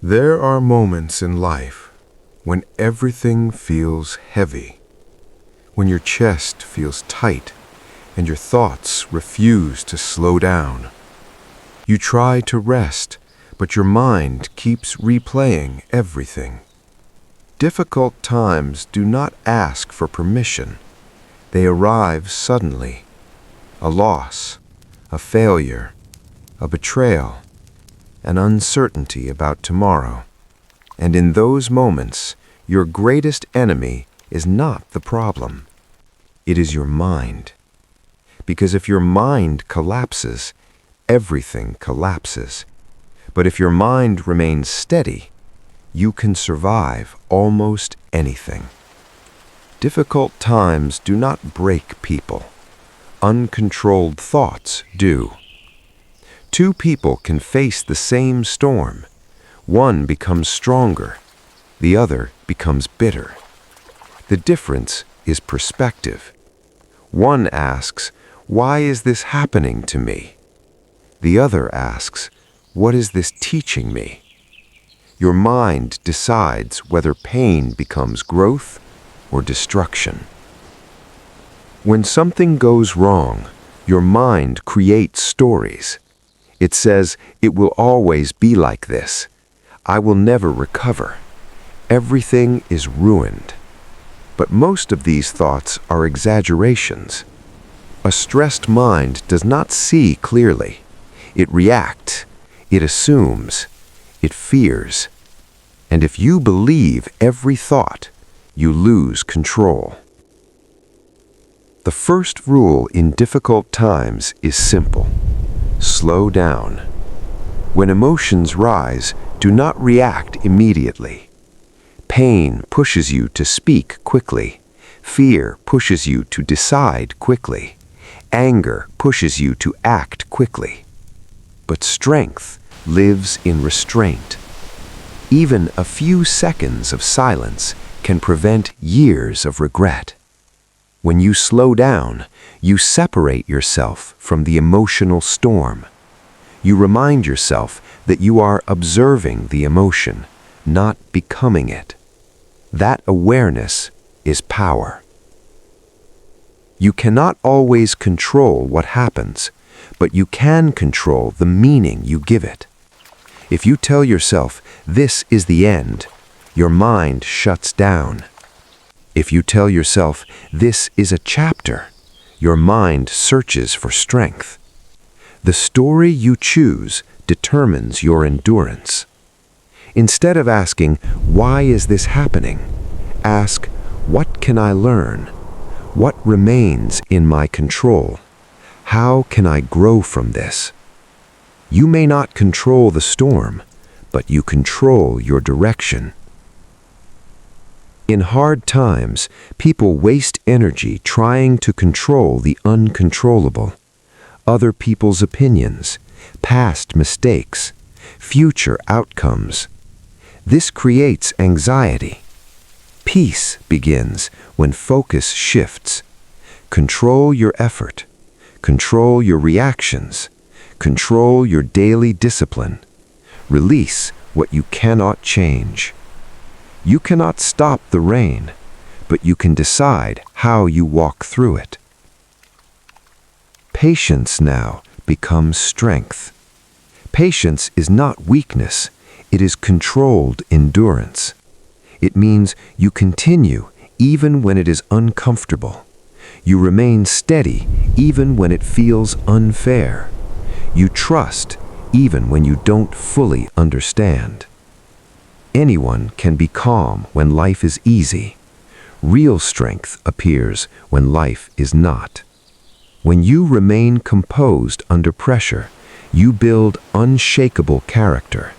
There are moments in life when everything feels heavy, when your chest feels tight and your thoughts refuse to slow down. You try to rest, but your mind keeps replaying everything. Difficult times do not ask for permission. They arrive suddenly. A loss, a failure, a betrayal, an uncertainty about tomorrow. And in those moments, your greatest enemy is not the problem. It is your mind. Because if your mind collapses, everything collapses. But if your mind remains steady, you can survive almost anything. Difficult times do not break people. Uncontrolled thoughts do. Two people can face the same storm. One becomes stronger, the other becomes bitter. The difference is perspective. One asks, "Why is this happening to me?" The other asks, "What is this teaching me?" Your mind decides whether pain becomes growth or destruction. When something goes wrong, your mind creates stories. It says, "It will always be like this. I will never recover. Everything is ruined." But most of these thoughts are exaggerations. A stressed mind does not see clearly. It reacts, it assumes, it fears. And if you believe every thought, you lose control. The first rule in difficult times is simple. Slow down. When emotions rise, do not react immediately. Pain pushes you to speak quickly. Fear pushes you to decide quickly. Anger pushes you to act quickly. But strength lives in restraint. Even a few seconds of silence can prevent years of regret. When you slow down, you separate yourself from the emotional storm. You remind yourself that you are observing the emotion, not becoming it. That awareness is power. You cannot always control what happens, but you can control the meaning you give it. If you tell yourself, "This is the end," your mind shuts down. If you tell yourself, "This is a chapter," your mind searches for strength. The story you choose determines your endurance. Instead of asking, "Why is this happening?" ask, "What can I learn? What remains in my control? How can I grow from this?" You may not control the storm, but you control your direction. In hard times, people waste energy trying to control the uncontrollable. Other people's opinions, past mistakes, future outcomes. This creates anxiety. Peace begins when focus shifts. Control your effort. Control your reactions. Control your daily discipline. Release what you cannot change. You cannot stop the rain, but you can decide how you walk through it. Patience now becomes strength. Patience is not weakness, it is controlled endurance. It means you continue even when it is uncomfortable. You remain steady even when it feels unfair. You trust even when you don't fully understand. Anyone can be calm when life is easy. Real strength appears when life is not. When you remain composed under pressure, you build unshakable character,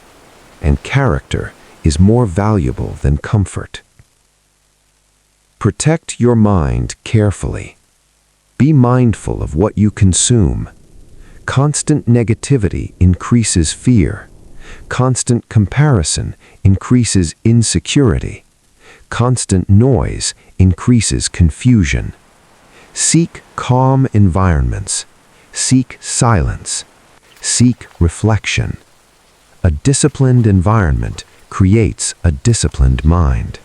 and character is more valuable than comfort. Protect your mind carefully. Be mindful of what you consume. Constant negativity increases fear. Constant comparison increases insecurity. Constant noise increases confusion. Seek calm environments. Seek silence. Seek reflection. A disciplined environment creates a disciplined mind.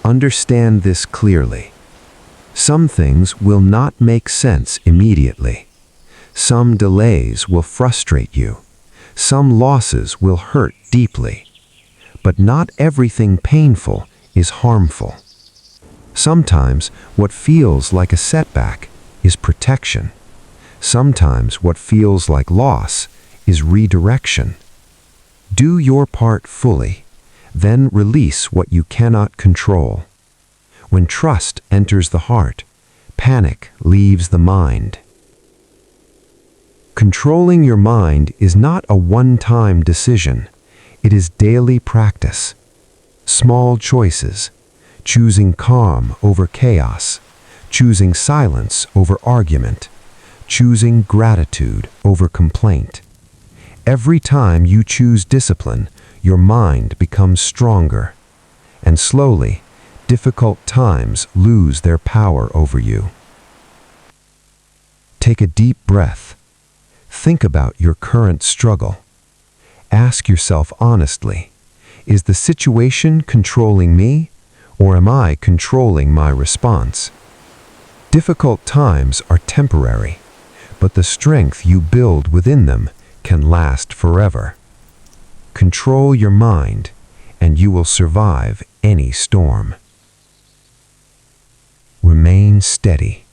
Understand this clearly. Some things will not make sense immediately. Some delays will frustrate you. Some losses will hurt deeply. But not everything painful is harmful. Sometimes what feels like a setback is protection. Sometimes what feels like loss is redirection. Do your part fully, then release what you cannot control. When trust enters the heart, panic leaves the mind. Controlling your mind is not a one-time decision. It is daily practice. Small choices, choosing calm over chaos, choosing silence over argument, choosing gratitude over complaint. Every time you choose discipline, your mind becomes stronger, and slowly, difficult times lose their power over you. Take a deep breath. Think about your current struggle. Ask yourself honestly, is the situation controlling me, or am I controlling my response? Difficult times are temporary, but the strength you build within them can last forever. Control your mind, and you will survive any storm. Remain steady.